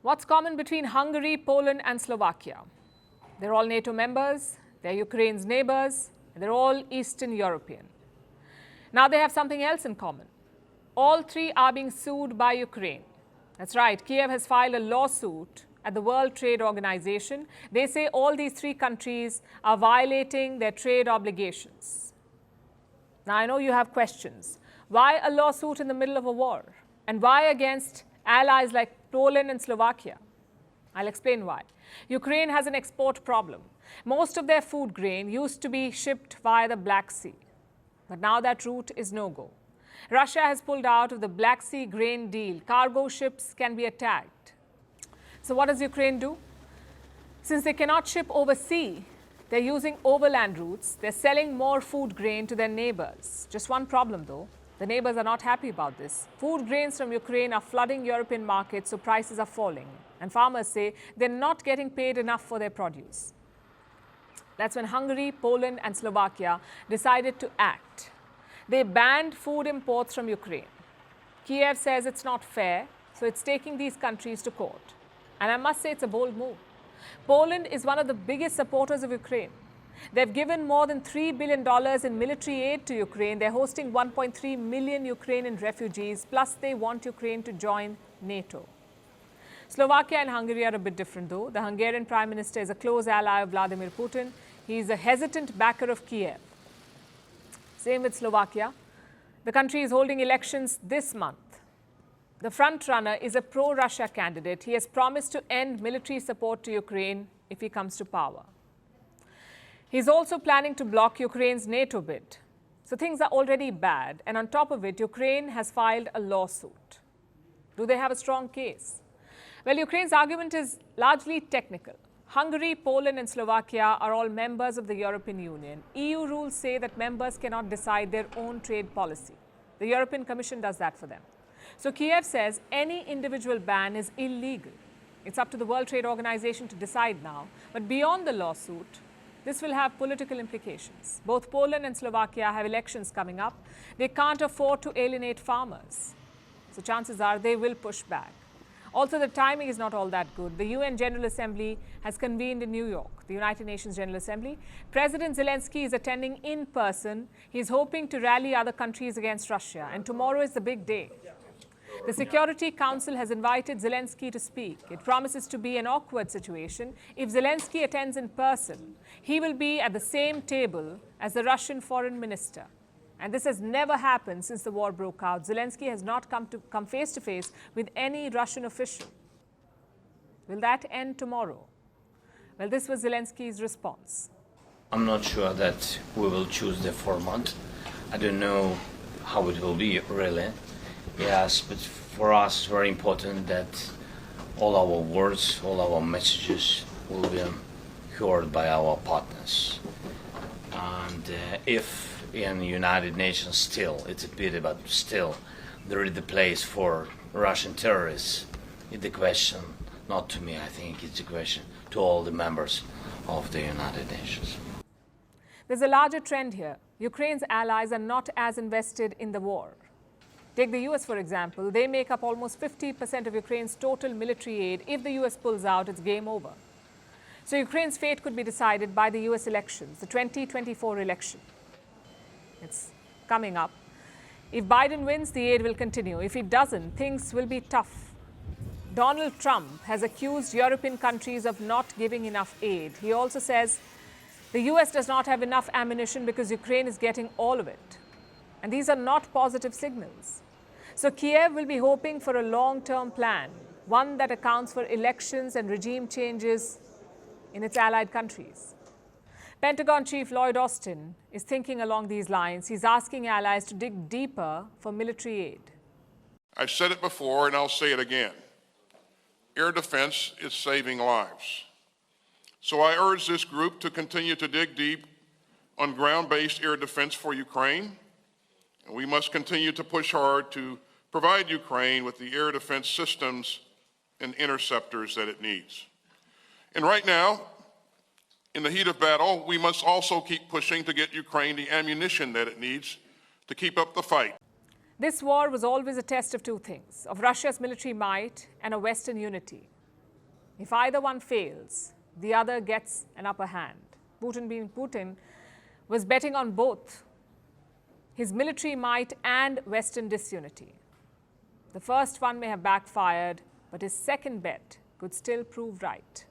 What's common between Hungary, Poland and Slovakia? They're all NATO members, they're Ukraine's neighbours, and they're all Eastern European. Now they have something else in common. All three are being sued by Ukraine. That's right, Kyiv has filed a lawsuit at the World Trade Organization. They say all these three countries are violating their trade obligations. Now I know you have questions. Why a lawsuit in the middle of a war? And why against allies like Poland and Slovakia? I'll explain why. Ukraine has an export problem. Most of their food grain used to be shipped via the Black Sea. But now that route is no-go. Russia has pulled out of the Black Sea grain deal. Cargo ships can be attacked. So what does Ukraine do? Since they cannot ship overseas, they're using overland routes. They're selling more food grain to their neighbours. Just one problem though. The neighbours are not happy about this. Food grains from Ukraine are flooding European markets, so prices are falling. And farmers say they're not getting paid enough for their produce. That's when Hungary, Poland and Slovakia decided to act. They banned food imports from Ukraine. Kyiv says it's not fair, so it's taking these countries to court. And I must say it's a bold move. Poland is one of the biggest supporters of Ukraine. They've given more than $3 billion in military aid to Ukraine. They're hosting 1.3 million Ukrainian refugees, plus they want Ukraine to join NATO. Slovakia and Hungary are a bit different though. The Hungarian Prime Minister is a close ally of Vladimir Putin. He's a hesitant backer of Kyiv. Same with Slovakia. The country is holding elections this month. The front-runner is a pro-Russia candidate. He has promised to end military support to Ukraine if he comes to power. He's also planning to block Ukraine's NATO bid. So things are already bad. And on top of it, Ukraine has filed a lawsuit. Do they have a strong case? Well, Ukraine's argument is largely technical. Hungary, Poland and Slovakia are all members of the European Union. EU rules say that members cannot decide their own trade policy. The European Commission does that for them. So Kyiv says any individual ban is illegal. It's up to the World Trade Organization to decide now. But beyond the lawsuit, this will have political implications. Both Poland and Slovakia have elections coming up. They can't afford to alienate farmers. So chances are they will push back. Also, the timing is not all that good. The UN General Assembly has convened in New York, the United Nations General Assembly. President Zelensky is attending in person. He's hoping to rally other countries against Russia. And tomorrow is the big day. The Security Council has invited Zelensky to speak. It promises to be an awkward situation. If Zelensky attends in person, he will be at the same table as the Russian foreign minister. And this has never happened since the war broke out. Zelensky has not come face to face with any Russian official. Will that end tomorrow? Well, this was Zelensky's response. I'm not sure that we will choose the format. I don't know how it will be, really. Yes, but for us it's very important that all our words, all our messages will be heard by our partners. And if in the United Nations still, it's a pity, but still there is the place for Russian terrorists, it's the question, not to me, I think it's a question to all the members of the United Nations. There's a larger trend here. Ukraine's allies are not as invested in the war. Take the US, for example. They make up almost 50% of Ukraine's total military aid. If the US pulls out, it's game over. So Ukraine's fate could be decided by the US elections, the 2024 election. It's coming up. If Biden wins, the aid will continue. If he doesn't, things will be tough. Donald Trump has accused European countries of not giving enough aid. He also says the US does not have enough ammunition because Ukraine is getting all of it. And these are not positive signals. So Kyiv will be hoping for a long-term plan, one that accounts for elections and regime changes in its allied countries. Pentagon Chief Lloyd Austin is thinking along these lines. He's asking allies to dig deeper for military aid. I've said it before and I'll say it again. Air defense is saving lives. So I urge this group to continue to dig deep on ground-based air defense for Ukraine. And we must continue to push hard to provide Ukraine with the air defense systems and interceptors that it needs. And right now, in the heat of battle, we must also keep pushing to get Ukraine the ammunition that it needs to keep up the fight. This war was always a test of two things, of Russia's military might and of Western unity. If either one fails, the other gets an upper hand. Putin, being Putin, was betting on both his military might and Western disunity. The first one may have backfired, but his second bet could still prove right.